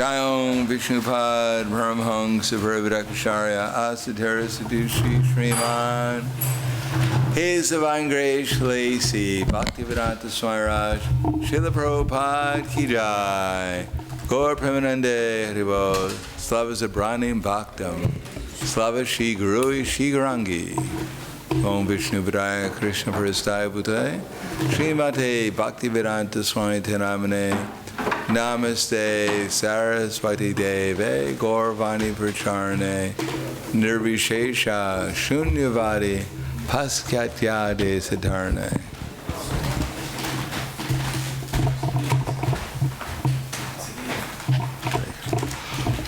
Jayong Vishnupad Brahmahangsa Paravarakacharya Asadhara Sadushi Sriman His Divine Grace Lacy Bhaktivedanta Swami Raj Srila Prabhupada Ki Jai Gaur Premanande Haribol Slava Zabranim Bhaktam Slava Shri Gurui Shri Garangi Om Vishnu Vidaya Krishna Parastaya Bhutale Srimate Bhaktivedanta Swami Tenamane Namaste Saraswati Deve Gaurvani Pracharane Nirvishesha Shunyavadi Paskatyade Siddharne.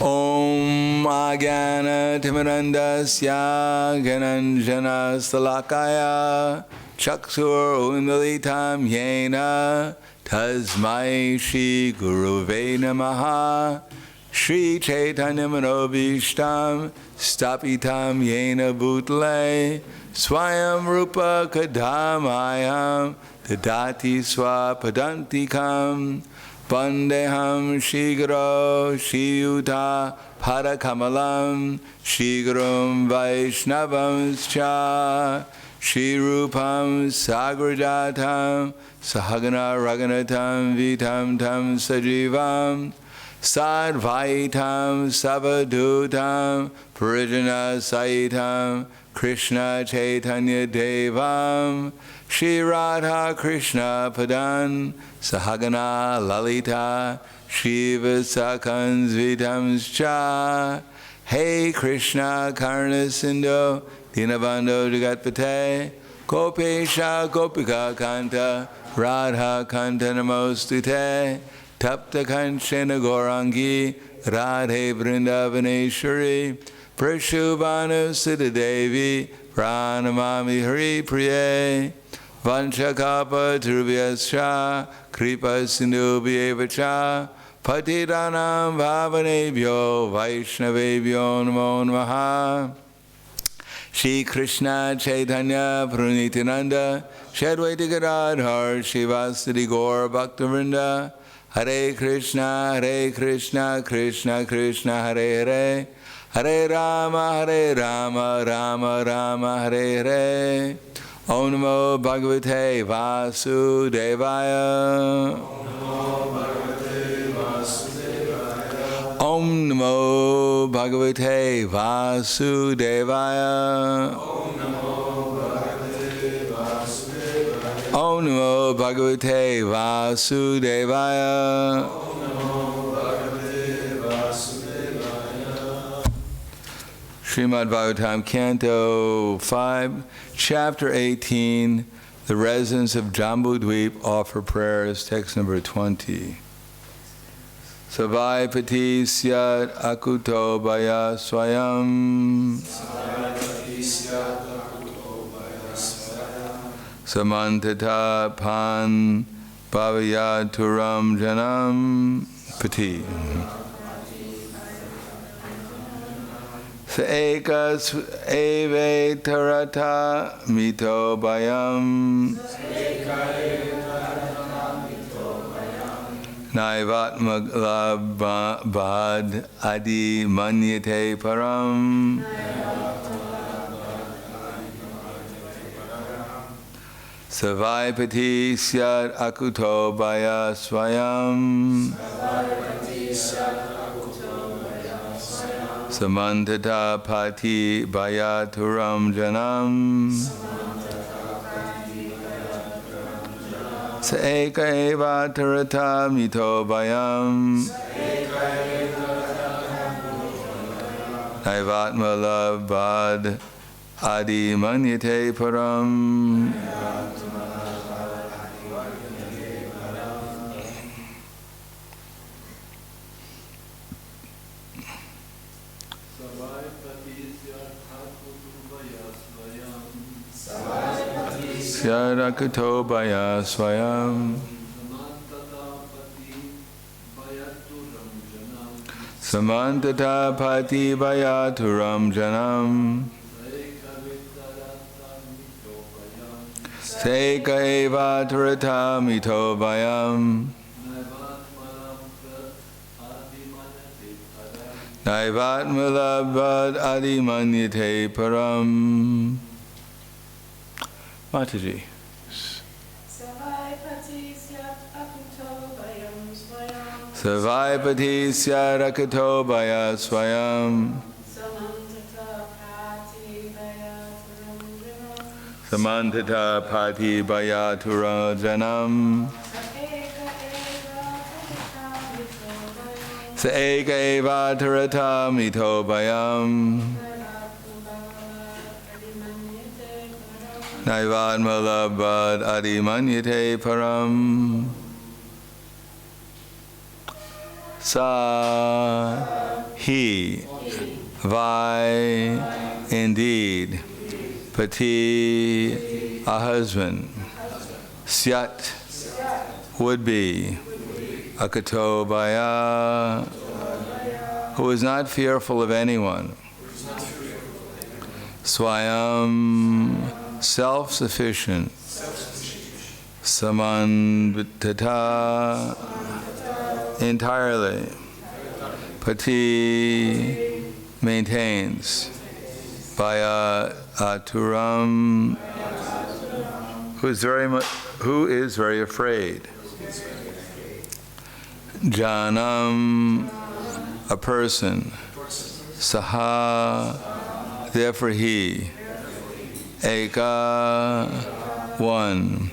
Om Agana Timirandasya Gananjana Stalakaya Chaksur Undalitam Yena Tasmai Shri Guruve Namaha Shri Chaitanya Manobhishtam Stapitam Yena Bhutale Swayam Rupa Kadamayam Dadati Swapadantikam Vandeham Shri Guru Shri Yuta Parakamalam Shri Gurum Vaishnavam Cha Shri Rupam Sagrajatam Sahagana Raganatam Vitam Tam Sajivam Sadvaitam Savadutam Parijana Saitam Krishna Chaitanya Devam Shri Radha Krishna Padan Sahagana Lalita Shiva Sakans Vitam Cha Hey Krishna Karna Sindhu Dinabando Jagatpate Gopesha Gopika Kanta Radha Kanta Namostute Tapta Kanchana Gorangi Radhe Vrindavaneshwari Prashubhanu Siddha Devi Pranamami Hari Priye Vanchakapa Turvyascha Kripa Sindhu Bhyevacha Patidanam Bhavanebhyo Vaishnavebhyo Namo Namaha Shri Krishna Chaitanya Pranitinanda Shadvaita Gadadhar Shivasati Gaur Bhaktivinoda Hare Krishna Krishna Krishna Hare Hare Hare Rama Rama Rama Hare Hare Om Namo Bhagavate Vasudevaya Om Namo Bhagavate Vasudevaya Om Namo Bhagavate Vasudevaya Srimad Bhagavatam, Canto 5, Chapter 18, The Residents of Jambudvip Offer Prayers, text number 20. Savai Pati Syat Akuto Baya Swayam Samantata Pan Bhavayaturam Janam Pati Saekas Eve Tarata Mito Bayam Naivat Maglabad Adi Manyate Param Savaipati Syat Akuto Baya Swayam Samantata Pati Bayaturam Janam Saeka Eva Tarata Mito Bayam Naivatma Labad Adi Manyate Param Syarakuto Baya Swayam Samantata Pati Bayaturam Janam Seka Eva Turata Mito Bayam Naivatmalabhad adimanyate param. Mataji. Savaipati syarakato baya swayam. Samantata pati baya turajanam. Sa eka eva tarata mito bayam. Naivad malabhad adimanyate param. Sa he, vai, indeed, pati, a husband, syat, would be, akato baya, who is not fearful of anyone, swayam, self-sufficient, samantata, entirely, pati, maintains, baya aturam, who is very afraid, janam, a person, saha, therefore he, eka, one,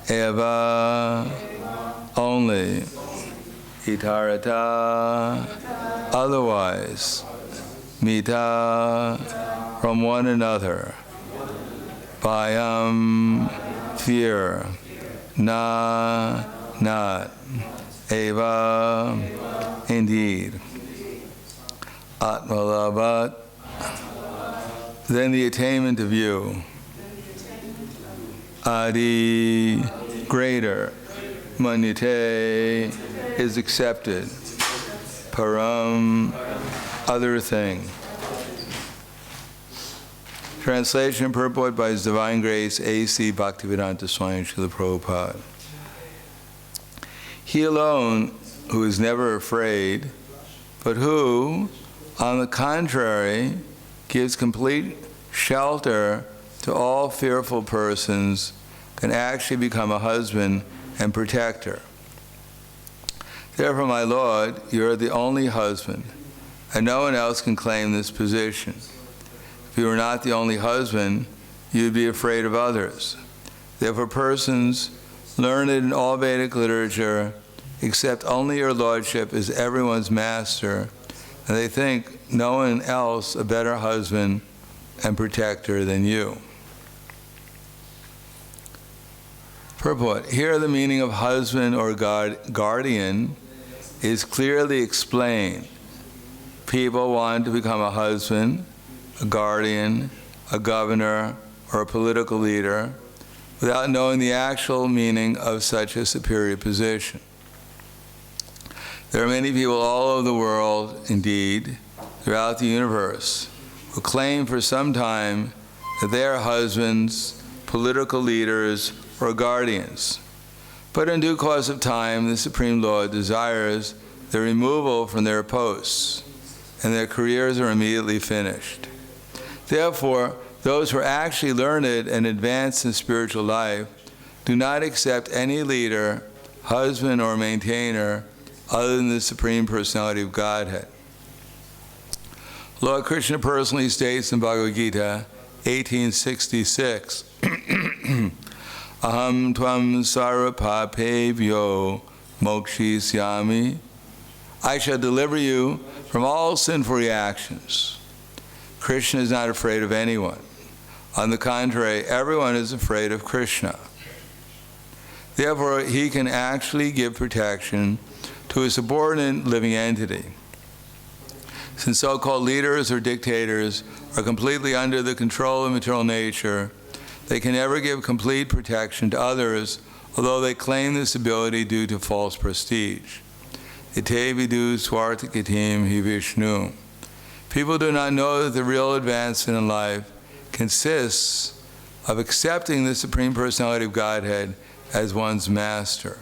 eva, only, itarata, otherwise, mita, from one another, bhayam, fear, na, not, eva, indeed, atmalabhat, then the attainment of you, adi, greater, manyate, is accepted, param, other thing. Translation and purport by His Divine Grace A.C. Bhaktivedanta Swami Srila Prabhupada. He alone who is never afraid, but who, on the contrary, gives complete shelter to all fearful persons, can actually become a husband and protector. Therefore, my Lord, you are the only husband, and no one else can claim this position. If you were not the only husband, you would be afraid of others. Therefore, persons learned in all Vedic literature accept only your lordship as everyone's master, and they think no one else a better husband and protector than you. Purport. Here the meaning of husband or guardian is clearly explained. People want to become a husband, a guardian, a governor, or a political leader without knowing the actual meaning of such a superior position. There are many people all over the world, indeed, throughout the universe, who claim for some time that they are husbands, political leaders, or guardians. But in due course of time, the Supreme Lord desires their removal from their posts, and their careers are immediately finished. Therefore, those who are actually learned and advanced in spiritual life do not accept any leader, husband, or maintainer other than the Supreme Personality of Godhead. Lord Krishna personally states in Bhagavad Gita 1866, Aham tvam sarvapapevyo mokshisyami. I shall deliver you from all sinful reactions. Krishna is not afraid of anyone. On the contrary, everyone is afraid of Krishna. Therefore, he can actually give protection to a subordinate living entity. Since so-called leaders or dictators are completely under the control of material nature, they can never give complete protection to others, although they claim this ability due to false prestige. Ite vidu swartikatim hi Vishnu. People do not know that the real advancement in life consists of accepting the Supreme Personality of Godhead as one's master.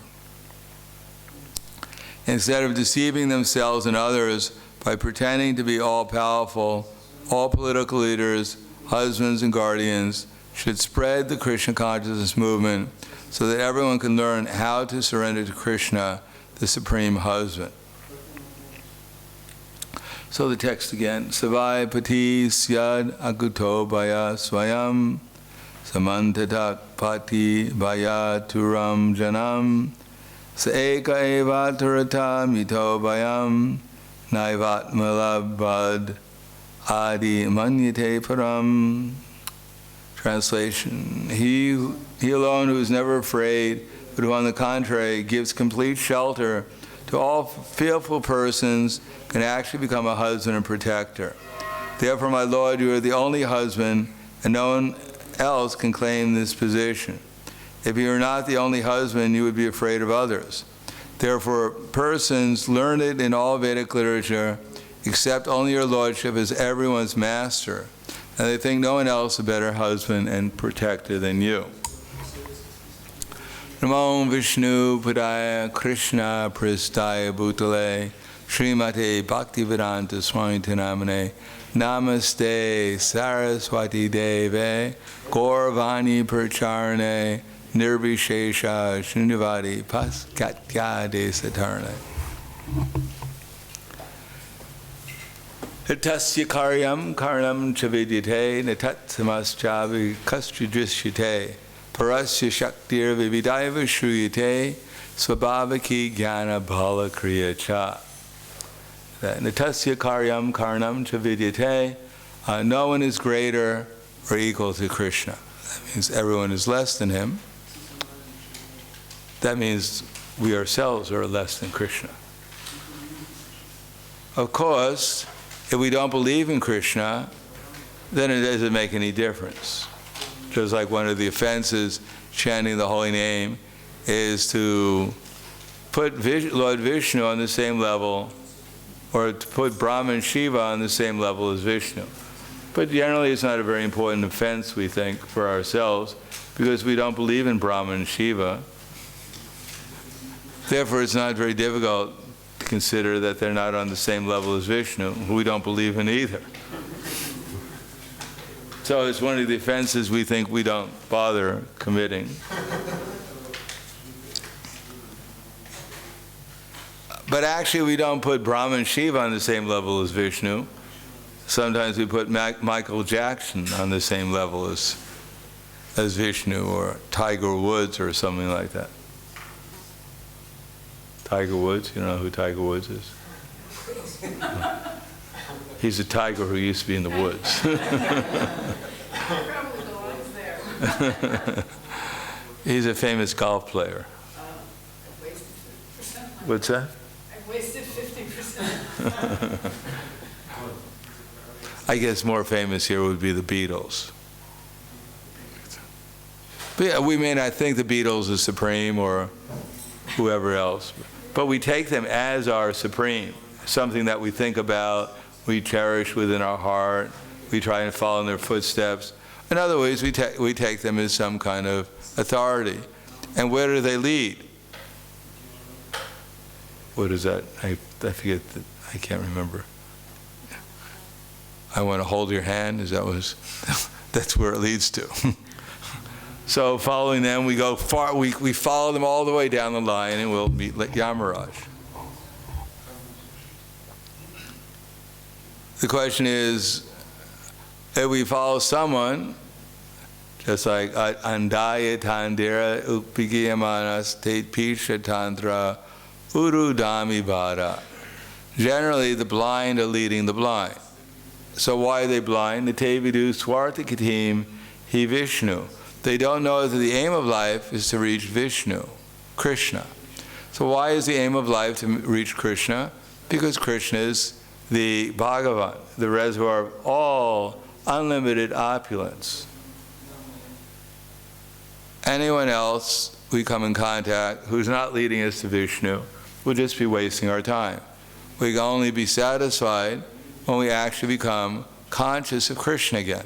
Instead of deceiving themselves and others by pretending to be all-powerful, all political leaders, husbands and guardians, should spread the Krishna consciousness movement so that everyone can learn how to surrender to Krishna, the Supreme Husband. So the text again, Savai pati syad akuto baya swayam samantatak pati baya turam janam sa eka eva turata mito bayam naivat malabad adi manyate param. Translation, he alone who is never afraid, but who on the contrary gives complete shelter to all fearful persons, can actually become a husband and protector. Therefore, my Lord, you are the only husband, and no one else can claim this position. If you are not the only husband, you would be afraid of others. Therefore, persons learned in all Vedic literature accept only your lordship as everyone's master, and they think no one else a better husband and protector than you. Namo Vishnu Padaya Krishna Pristaya Bhutale Srimate Bhaktivedanta Swami Namane Namaste Saraswati Deve Gauravani Pracharane Nirvishesha Shunyavadi Paskatya Desatarne. Natasya karyam karnam chavidyate natatsamaschavi kastridrishyate parasya shaktir vividaiva shruyate svabhavaki jnana bhala kriya cha. Natasya karyam karnam chavidyate. No one is greater or equal to Krishna. That means everyone is less than him. That means we ourselves are less than Krishna. Of course, if we don't believe in Krishna, then it doesn't make any difference. Just like one of the offenses, chanting the holy name, is to put Lord Vishnu on the same level, or to put Brahma and Shiva on the same level as Vishnu. But generally it's not a very important offense, we think, for ourselves, because we don't believe in Brahma and Shiva. Therefore it's not very difficult to consider that they're not on the same level as Vishnu, who we don't believe in either. So it's one of the offenses we think we don't bother committing. But actually we don't put Brahma and Shiva on the same level as Vishnu. Sometimes we put Michael Jackson on the same level as Vishnu, or Tiger Woods or something like that. Tiger Woods, you know who Tiger Woods is? He's a tiger who used to be in the woods. Probably belongs there. He's a famous golf player. I've wasted 50%. What's that? I've wasted 50%. I guess more famous here would be the Beatles. But yeah, we may not think the Beatles is supreme or whoever else, but we take them as our supreme, something that we think about, we cherish within our heart, we try and follow in their footsteps. In other words, we take them as some kind of authority. And where do they lead? What is that? I forget, I can't remember. I want to hold your hand, is that was, that's where it leads to. So following them, we go far, we follow them all the way down the line, and we'll meet Yamaraj. The question is, if we follow someone, just like Andaya Tandira Upigiyamanas Tate Pisha Tantra Urudami Vada. Generally, the blind are leading the blind. So why are they blind? Nitevidu Swartikatim Hi Vishnu. They don't know that the aim of life is to reach Vishnu, Krishna. So why is the aim of life to reach Krishna? Because Krishna is the Bhagavan, the reservoir of all unlimited opulence. Anyone else we come in contact who's not leading us to Vishnu will just be wasting our time. We can only be satisfied when we actually become conscious of Krishna again.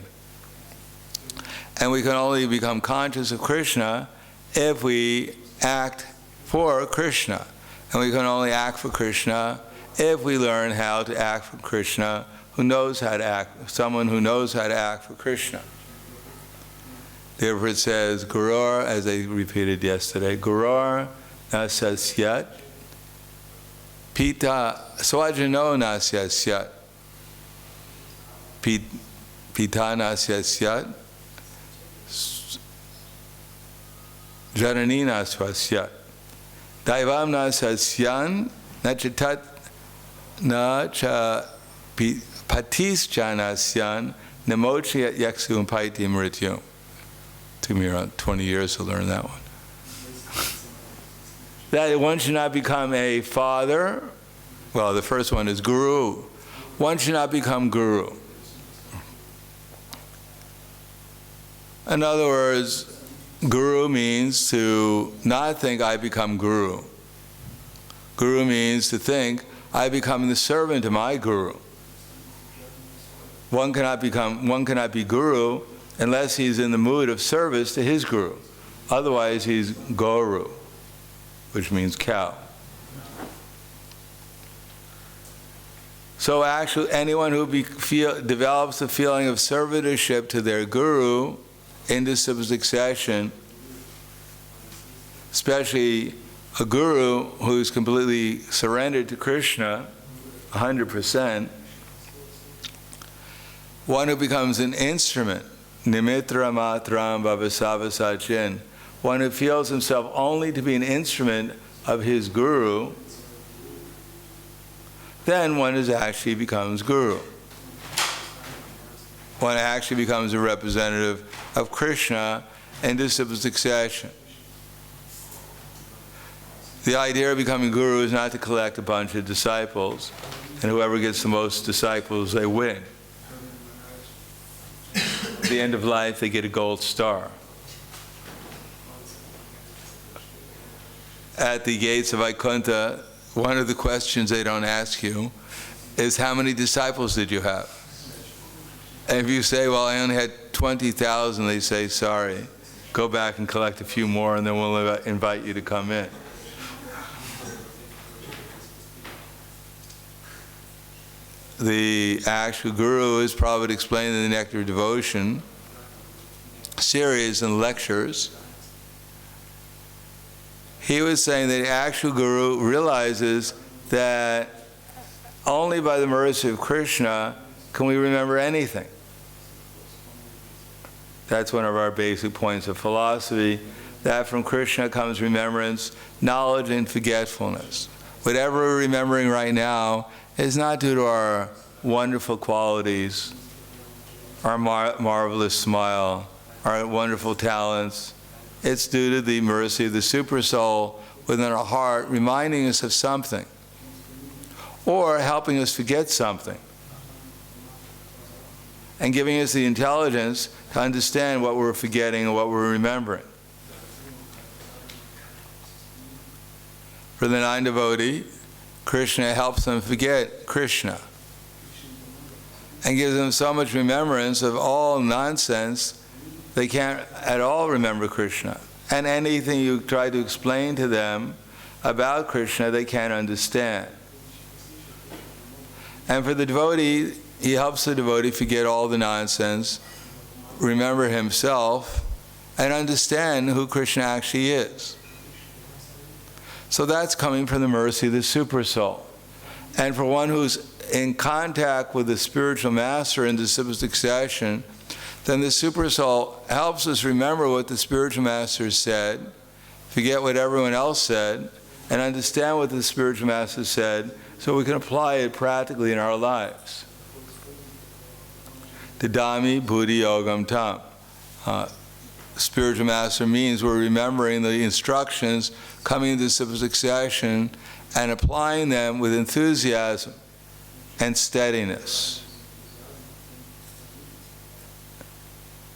And we can only become conscious of Krishna if we act for Krishna. And we can only act for Krishna if we learn how to act for Krishna, who knows how to act, someone who knows how to act for Krishna. Therefore it says, Gurur, as I repeated yesterday, Gurur nasasyat, Pita, Swajano nasasyat, Pita nasasyat, Janani nasasyat, Daivam nasasyan, Nachatat Nacha Patis Janasyan, Namochiyat Yaksum Paiti Mrityum. Took me around 20 years to learn that one. That one should not become a father. Well, the first one is guru. One should not become guru. In other words, guru means to not think I become guru. Guru means to think I become the servant of my guru. One cannot be guru unless he's in the mood of service to his guru. Otherwise, he's guru, which means cow. So actually, anyone who develops a feeling of servitorship to their guru in disciple succession, especially a guru who's completely surrendered to Krishna, 100%, one who becomes an instrument, nimitra matram bhavasavasachin, one who feels himself only to be an instrument of his guru, then one actually becomes guru. One actually becomes a representative of Krishna in disciple succession. The idea of becoming guru is not to collect a bunch of disciples, and whoever gets the most disciples, they win. At the end of life, they get a gold star. At the gates of Vaikuntha, one of the questions they don't ask you is, how many disciples did you have? And if you say, well, I only had 20,000, they say, sorry, go back and collect a few more and then we'll invite you to come in. The actual guru, as Prabhupada explained in the Nectar of Devotion series and lectures, he was saying that the actual guru realizes that only by the mercy of Krishna can we remember anything. That's one of our basic points of philosophy, that from Krishna comes remembrance, knowledge, and forgetfulness. Whatever we're remembering right now is not due to our wonderful qualities, our marvelous smile, our wonderful talents. It's due to the mercy of the Supersoul within our heart, reminding us of something, or helping us forget something, and giving us the intelligence to understand what we're forgetting and what we're remembering. For the non-devotee, Krishna helps them forget Krishna and gives them so much remembrance of all nonsense, they can't at all remember Krishna. And anything you try to explain to them about Krishna, they can't understand. And for the devotee, he helps the devotee forget all the nonsense, remember himself, and understand who Krishna actually is. So that's coming from the mercy of the Supersoul. And for one who's in contact with the spiritual master in disciple succession, then the Supersoul helps us remember what the spiritual master said, forget what everyone else said, and understand what the spiritual master said so we can apply it practically in our lives. Dadami buddhi yogam tam. Spiritual master means we're remembering the instructions coming into disciple succession and applying them with enthusiasm and steadiness.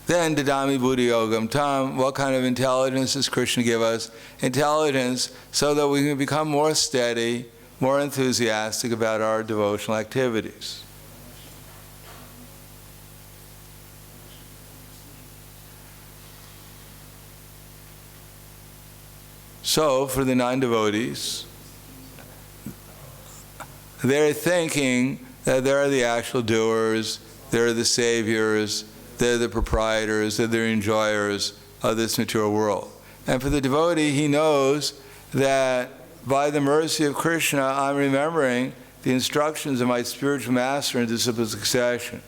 Then, Dadami buddhi yogam tam, what kind of intelligence does Krishna give us? Intelligence so that we can become more steady, more enthusiastic about our devotional activities. So, for the non-devotees, they're thinking that they're the actual doers, they're the saviors, they're the proprietors, they're the enjoyers of this material world. And for the devotee, he knows that by the mercy of Krishna, I'm remembering the instructions of my spiritual master in disciple succession.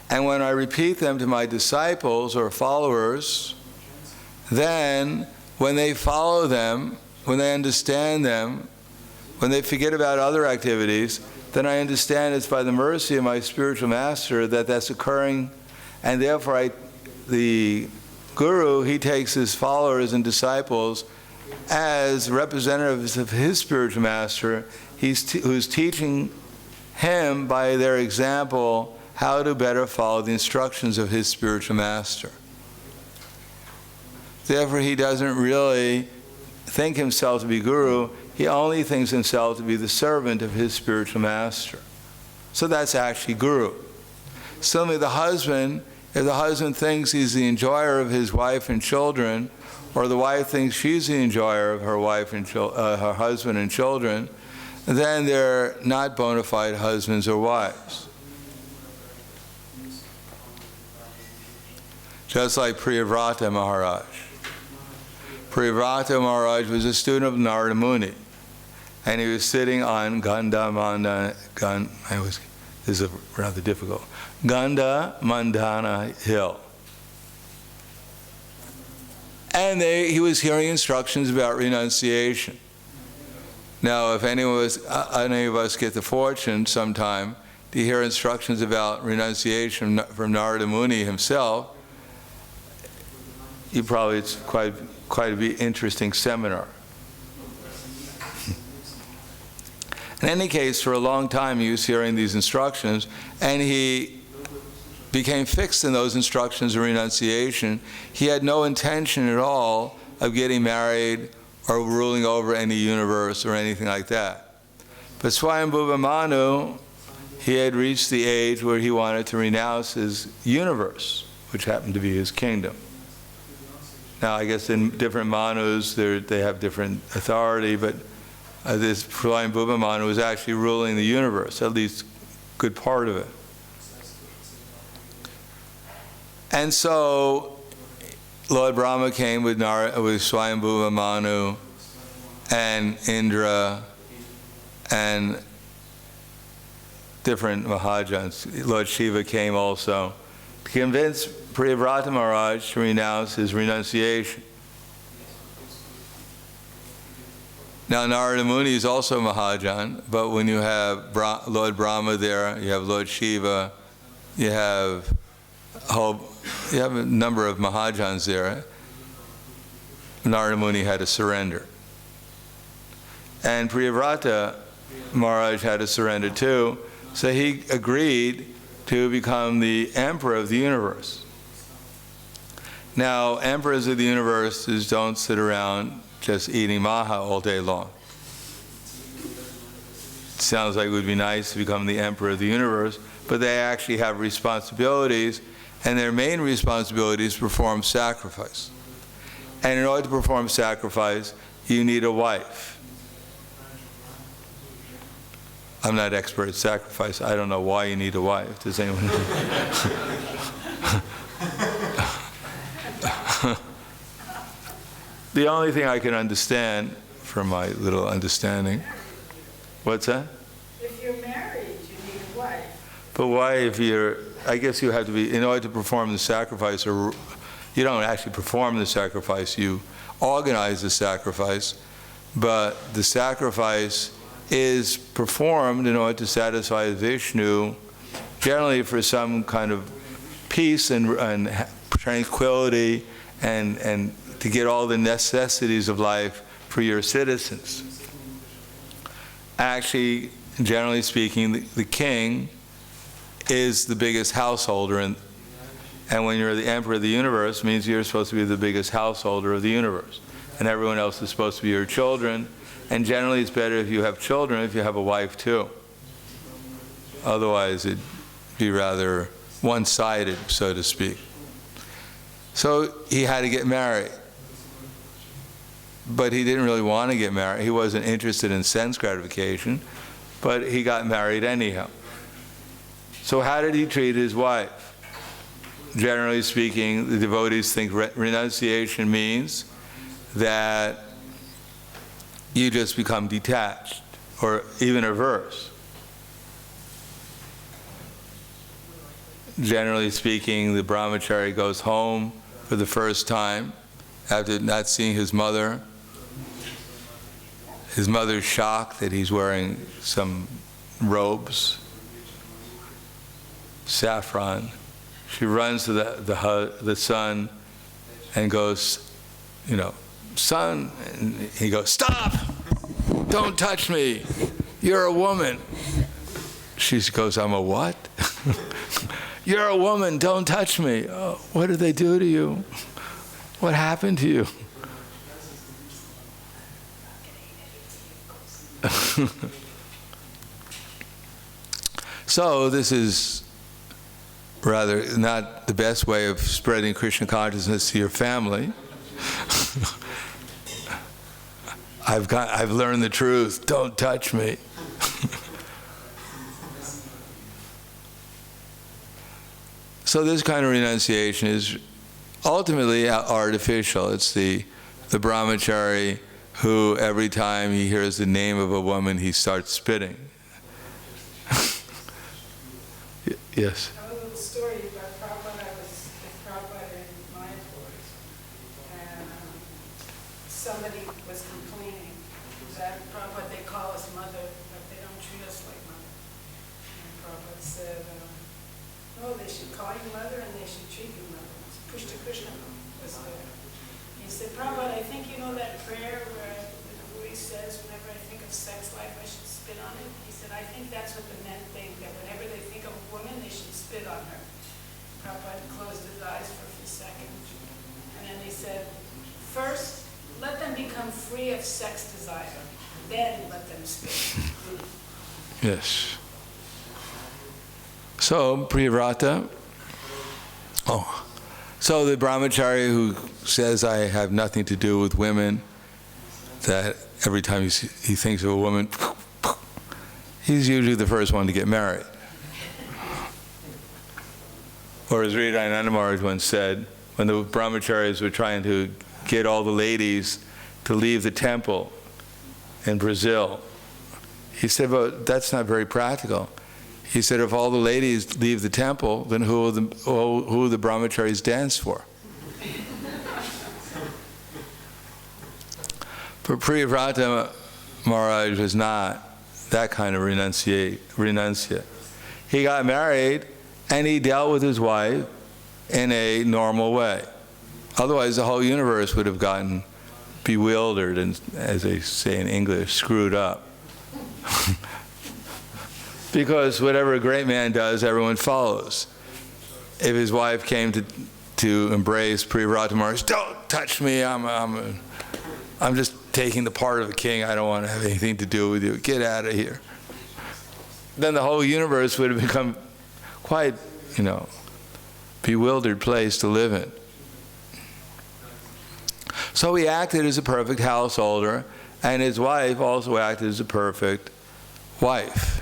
And when I repeat them to my disciples or followers, then when they follow them, when they understand them, when they forget about other activities, then I understand it's by the mercy of my spiritual master that that's occurring, and therefore the Guru, he takes his followers and disciples as representatives of his spiritual master, who's teaching him by their example how to better follow the instructions of his spiritual master. Therefore, he doesn't really think himself to be Guru, he only thinks himself to be the servant of his spiritual master. So that's actually Guru. Similarly, the husband, if the husband thinks he's the enjoyer of his wife and children, or the wife thinks she's the enjoyer of her wife and her husband and children, then they're not bona fide husbands or wives. Just like Priyavrata Maharaj. Priyavrata Maharaj was a student of Narada Muni, and he was sitting on this is rather difficult, Ganda Mandana Hill. And he was hearing instructions about renunciation. Now, if any of us get the fortune sometime to hear instructions about renunciation from Narada Muni himself, it's quite an interesting seminar. In any case, for a long time he was hearing these instructions, and he became fixed in those instructions of renunciation. He had no intention at all of getting married or ruling over any universe or anything like that. But Swayambhuva Manu, he had reached the age where he wanted to renounce his universe, which happened to be his kingdom. Now, I guess in different Manus, they have different authority, but this Swayambhuva Manu was actually ruling the universe, at least a good part of it. And so Lord Brahma came with Swayambhuva Manu and Indra and different Mahajans. Lord Shiva came also to convince Priyavrata Maharaj to renounce his renunciation. Now Narada Muni is also Mahajan, but when you have Lord Brahma there, you have Lord Shiva, you have a number of Mahajans there. Narada Muni had to surrender. And Priyavrata Maharaj had to surrender too, so he agreed to become the emperor of the universe. Now, emperors of the universe don't sit around just eating maha all day long. It sounds like it would be nice to become the emperor of the universe, but they actually have responsibilities, and their main responsibility is to perform sacrifice. And in order to perform sacrifice, you need a wife. I'm not expert at sacrifice. I don't know why you need a wife. Does anyone know? The only thing I can understand from my little understanding. What's that? If you're married, you need a wife. But why if I guess you have to be, in order to perform the sacrifice, or you don't actually perform the sacrifice, you organize the sacrifice, but the sacrifice is performed in order to satisfy Vishnu, generally for some kind of peace and tranquility and to get all the necessities of life for your citizens. Actually, generally speaking, the king is the biggest householder, and when you're the emperor of the universe, it means you're supposed to be the biggest householder of the universe, and everyone else is supposed to be your children. And generally it's better if you have children, if you have a wife too. Otherwise it'd be rather one-sided, so to speak. So he had to get married. But he didn't really want to get married. He wasn't interested in sense gratification. but he got married anyhow. So how did he treat his wife? Generally speaking, the devotees think renunciation means that you just become detached, or even reverse. Generally speaking, the brahmachari goes home for the first time after not seeing his mother. His mother's shocked that he's wearing some robes, saffron. She runs to the son and goes, son, and he goes, stop! Don't touch me! You're a woman. She goes, I'm a what? You're a woman, don't touch me. Oh, what did they do to you? What happened to you? So this is rather not the best way of spreading Krishna consciousness to your family. I've learned the truth. Don't touch me. So this kind of renunciation is ultimately artificial. It's the brahmachari who every time he hears the name of a woman, he starts spitting. Yes? I have a little story about Prabhupada. I was with Prabhupada in Mayapur, and somebody was complaining that Prabhupada, they call us mother, but they don't treat us like mother. And Prabhupada said, no, they should call you mother and they should treat you mother. Krishna was there. He said, Prabhupada, I think you know that prayer where the devotee says, whenever I think of sex life, I should spit on it? He said, I think that's what the men think, that whenever they think of a woman, they should spit on her. Prabhupada closed his eyes for a few seconds. And then he said, first, let them become free of sex desire. Then let them spit. Yes. So, Priyavrata, so the brahmachari who says, I have nothing to do with women, that every time he thinks of a woman, he's usually the first one to get married. Or as Prahladananda Maharaj once said, when the brahmacharis were trying to get all the ladies to leave the temple in Brazil, he said, but that's not very practical. He said, if all the ladies leave the temple, then who will the brahmacharis dance for? But Priyavrata Maharaj was not that kind of renunciate. He got married and he dealt with his wife in a normal way. Otherwise, the whole universe would have gotten bewildered and, as they say in English, screwed up. Because whatever a great man does, everyone follows. If his wife came to embrace Priyavrata Maharaj, don't touch me, I'm just taking the part of a king, I don't want to have anything to do with you, get out of here. Then the whole universe would have become quite, bewildered place to live in. So he acted as a perfect householder, and his wife also acted as a perfect wife.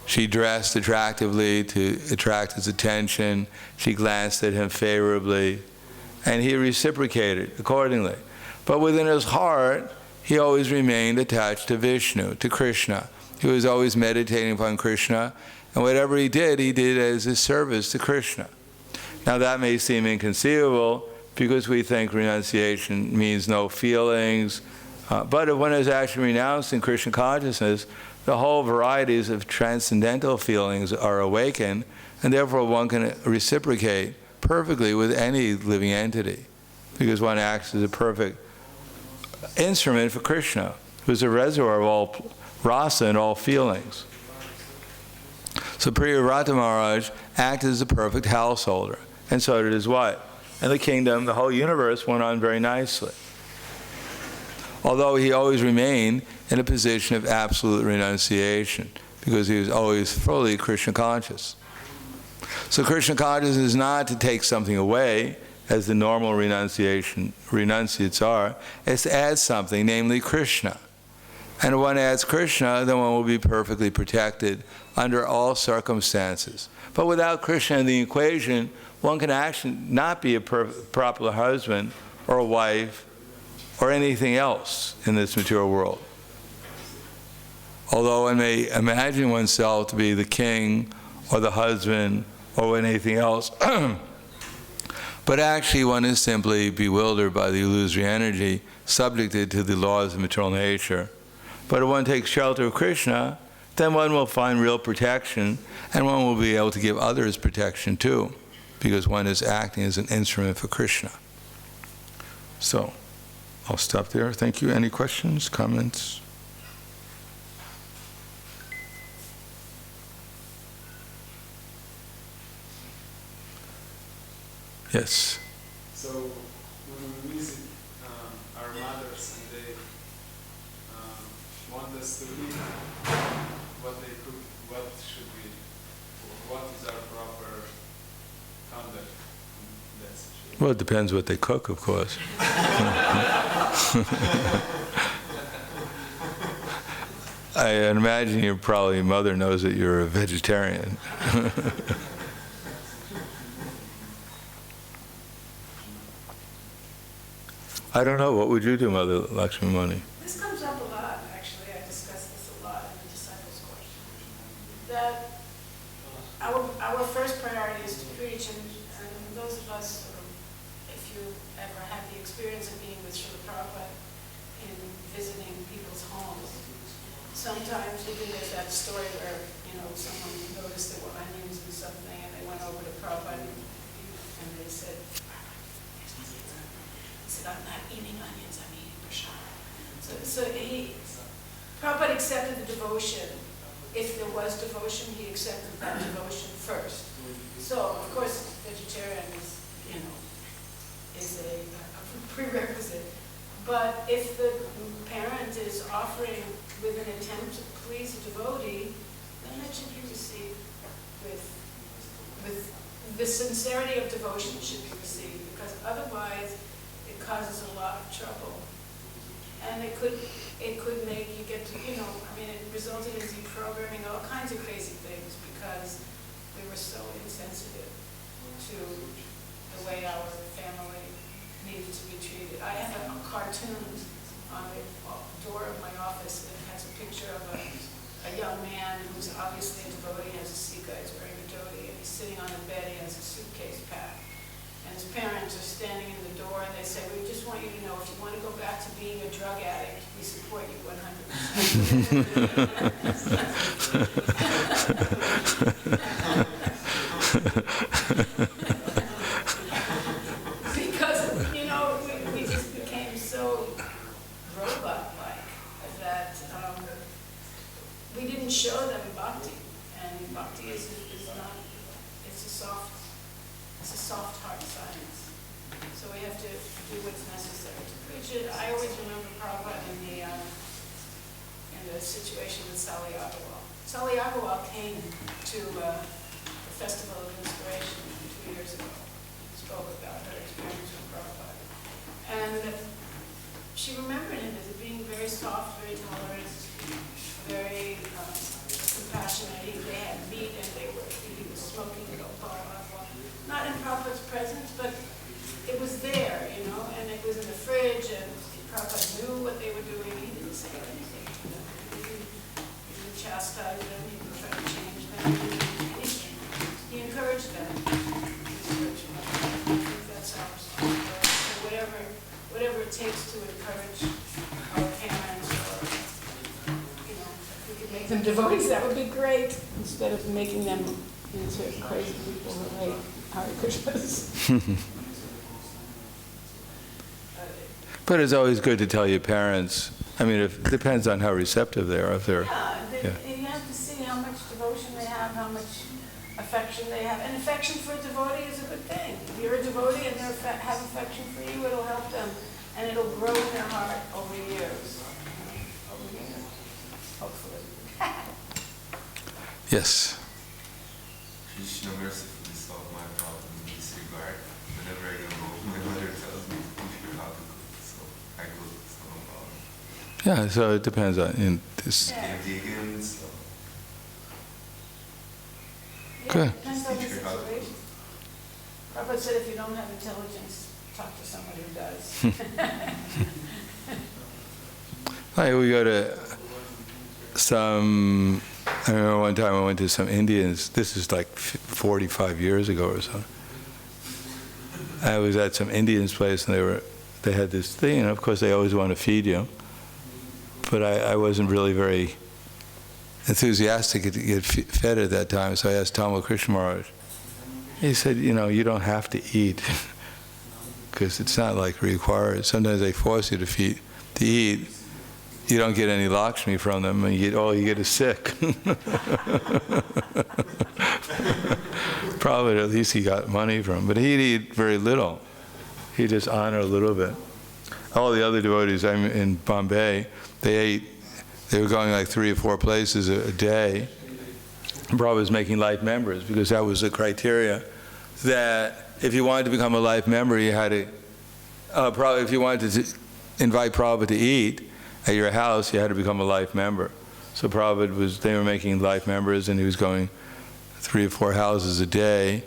She dressed attractively to attract his attention. She glanced at him favorably, and he reciprocated accordingly. But within his heart, he always remained attached to Vishnu, to Krishna. He was always meditating upon Krishna, and whatever he did as a service to Krishna. Now that may seem inconceivable, because we think renunciation means no feelings, but if one is actually renounced in Krishna consciousness, the whole varieties of transcendental feelings are awakened, and therefore one can reciprocate perfectly with any living entity, because one acts as a perfect instrument for Krishna, who's a reservoir of all rasa and all feelings. So Priyavrata Maharaj acted as a perfect householder, and so did his wife. And the kingdom, the whole universe went on very nicely. Although he always remained in a position of absolute renunciation, because he was always fully Krishna conscious. So Krishna consciousness is not to take something away, as the normal renunciates are, it's to add something, namely Krishna. and one adds Krishna, then one will be perfectly protected under all circumstances. But without Krishna in the equation, one can actually not be a proper husband or a wife or anything else in this material world. Although one may imagine oneself to be the king or the husband or anything else, but actually one is simply bewildered by the illusory energy, subjected to the laws of material nature. But if one takes shelter of Krishna, then one will find real protection, and one will be able to give others protection too, because one is acting as an instrument for Krishna. So, I'll stop there. Thank you. Any questions, comments? Yes. So when we visit our mothers and they want us to eat what they cook, what should we, what is our proper conduct in that situation? Well, it depends what they cook, of course. I imagine your mother knows that you're a vegetarian. I don't know. What would you do, Mother Lakshmimani? This comes up a lot, actually. I discuss this a lot in the disciples' course. That our first priority is to preach, and those of us, if you ever had the experience of being with Srila Prabhupada in visiting people's homes, sometimes even there's that story where, someone noticed there were onions in something, and they went over to Prabhupada, and they said, I'm not eating onions, I'm eating prashad. So Prabhupada accepted the devotion. If there was devotion, he accepted that devotion first. So, of course, vegetarian is a prerequisite. But if the parent is offering with an attempt to please a devotee, then that should be received with the sincerity of devotion should be received, because otherwise causes a lot of trouble, and it could make you get to it resulted in deprogramming all kinds of crazy things because we were so insensitive to the way our family needed to be treated. I have a cartoon on the door of my office that has a picture of a young man who's obviously a devotee, has a sika, he's wearing a dhoti, and he's sitting on a bed, he has a suitcase packed. And his parents are standing in the door, and they say, we just want you to know, if you want to go back to being a drug addict, we support you 100%. Because, we just became so robot-like that we didn't show them bhakti. And bhakti is not, it's a soft heart science. So we have to do what's necessary to preach it. I always remember Prabhupada in the situation with Sally Agarwal. Sally Agarwal came to the Festival of Inspiration 2 years ago. Spoke about her experience with Prabhupada. And she remembered him as being very soft, very tolerant, very compassionate. They had meat and he was smoking not in Prabhupada's presence, but it was there, and it was in the fridge, and Prabhupada knew what they were doing. He didn't say anything to them. He didn't chastise them. He didn't try to change them. He didn't do anything. He encouraged them. I think that's our responsibility. So whatever it takes to encourage our parents, or if we could make them devotees, that would be great, instead of making them into crazy people who hate Hare Krishnas. But it's always good to tell your parents. It depends on how receptive they are. If they're, you have to see how much devotion they have, how much affection they have. And affection for a devotee is a good thing. If you're a devotee and they have affection for you, it'll help them. And it'll grow in their heart over years. Hopefully. yes. Krishna mercifully solved my problem in this regard. Whenever I go home, my mother tells me how to cook, so I cook, so no problem. Yeah, so it depends on in this. Yeah. Became vegan, so Yeah, Good. depends on the situation. Prabhupada said if you don't have intelligence, talk to someone who does. Like we go to some, I remember one time I went to some Indians, this is like 45 years ago or so. I was at some Indians' place and they had this thing, and of course they always want to feed you. But I wasn't really very enthusiastic to get fed at that time, so I asked Krsna Maharaj. He said, you don't have to eat, because it's not like required. Sometimes they force you to eat. You don't get any Lakshmi from them, and all you get is sick. Probably at least he got money from them. But he'd eat very little. He'd just honor a little bit. All the other devotees, I'm in Bombay, they were going like 3 or 4 places a day. Prabhupada was making life members, because that was the criteria that if you wanted to become a life member, you had to, if you wanted to invite Prabhupada to eat at your house, you had to become a life member. So Prabhupada they were making life members, and he was going 3 or 4 houses a day.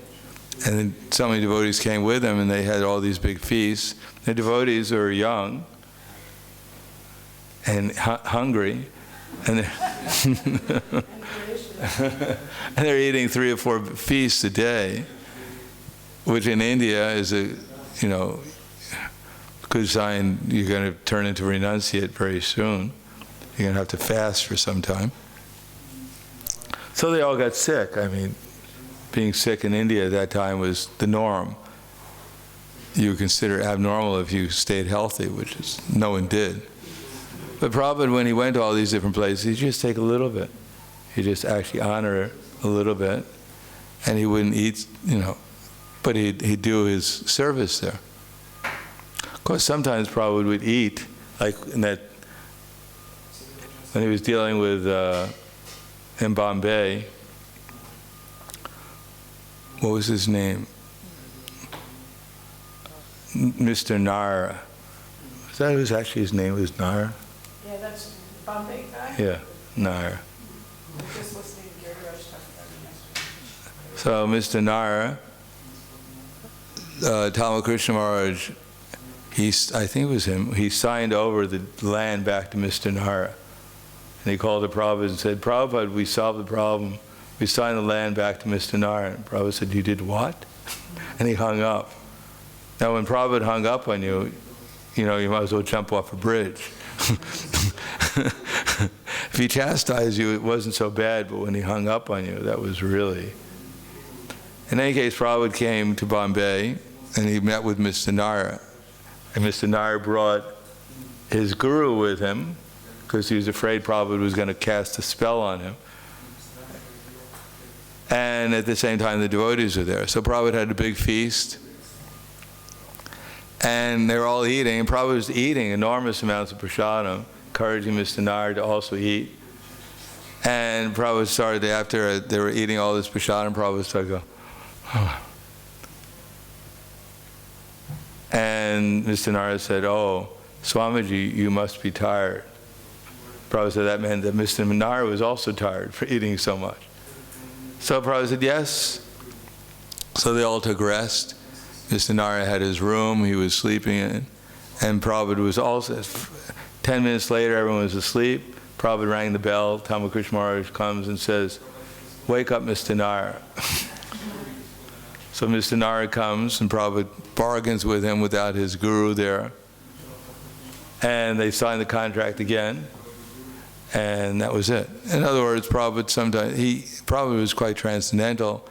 And then so many devotees came with him, and they had all these big feasts. The devotees were young and hungry, and they're eating 3 or 4 feasts a day, which in India is a good sign you're going to turn into renunciate very soon. You're going to have to fast for some time. So they all got sick. I mean, being sick in India at that time was the norm. You would consider abnormal if you stayed healthy, which is no one did. But Prabhupada, when he went to all these different places, he'd just take a little bit. He'd just actually honor a little bit, and he wouldn't eat, but he'd do his service there. Of course, sometimes Prabhupada would eat, like when he was dealing with, in Bombay, what was his name? Mr. Nara. Was that actually his name was Nara? Yeah, that's Bombay guy. Yeah, Nara. Just listening to Gary Raj talk about him yesterday. So Mr. Nara, Krsna Maharaj, I think it was him, he signed over the land back to Mr. Nara. And he called the Prabhupada and said, Prabhupada, we solved the problem. We signed the land back to Mr. Nara. And Prabhupada said, you did what? And he hung up. Now when Prabhupada hung up on you, you might as well jump off a bridge. If he chastised you, it wasn't so bad, but when he hung up on you, that was really... In any case, Prabhupada came to Bombay, and he met with Mr. Nara. And Mr. Nara brought his guru with him, because he was afraid Prabhupada was going to cast a spell on him. And at the same time, the devotees were there. So Prabhupada had a big feast, and they were all eating, and Prabhupada was eating enormous amounts of prasadam, encouraging Mr. Nara to also eat. And Prabhupada started, after they were eating all this prasadam, Prabhupada started to go, oh. And Mr. Nara said, oh, Swamiji, you must be tired. Prabhupada said that meant that Mr. Nara was also tired for eating so much. So Prabhupada said, yes. So they all took rest. Mr. Nara had his room he was sleeping in. And Prabhupada was also, 10 minutes later, everyone was asleep. Prabhupada rang the bell. Krsna Maharaj comes and says, wake up Mr. Nara. So Mr. Nara comes, and Prabhupada bargains with him without his guru there. And they signed the contract again. And that was it. In other words, Prabhupada was quite transcendental.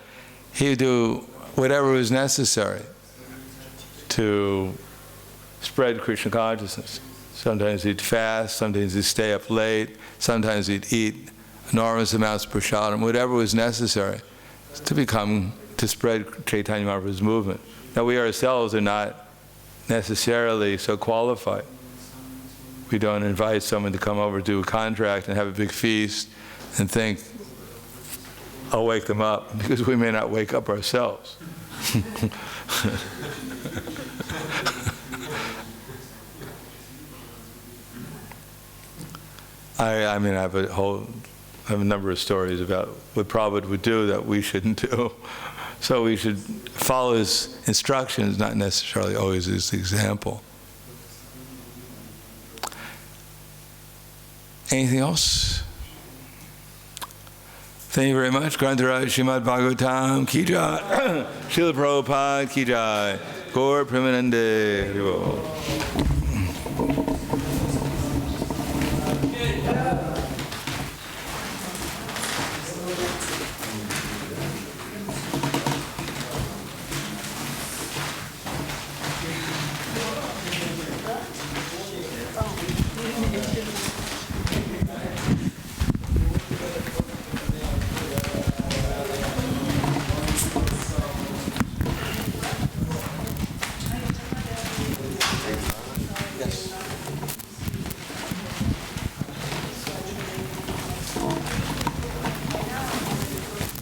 He would do whatever was necessary to spread Krishna consciousness. Sometimes he'd fast, sometimes he'd stay up late, sometimes he'd eat enormous amounts of prasadam, whatever was necessary to spread Chaitanya Mahaprabhu's movement. Now we ourselves are not necessarily so qualified. We don't invite someone to come over, do a contract, and have a big feast and think, I'll wake them up, because we may not wake up ourselves. I mean, I have a number of stories about what Prabhupada would do that we shouldn't do. So we should follow his instructions, not necessarily always his example. Anything else? Thank you very much. Grantaraj Srimad Bhagavatam Ki Jai. Srila Prabhupada Ki Jai. Gaur Premanande.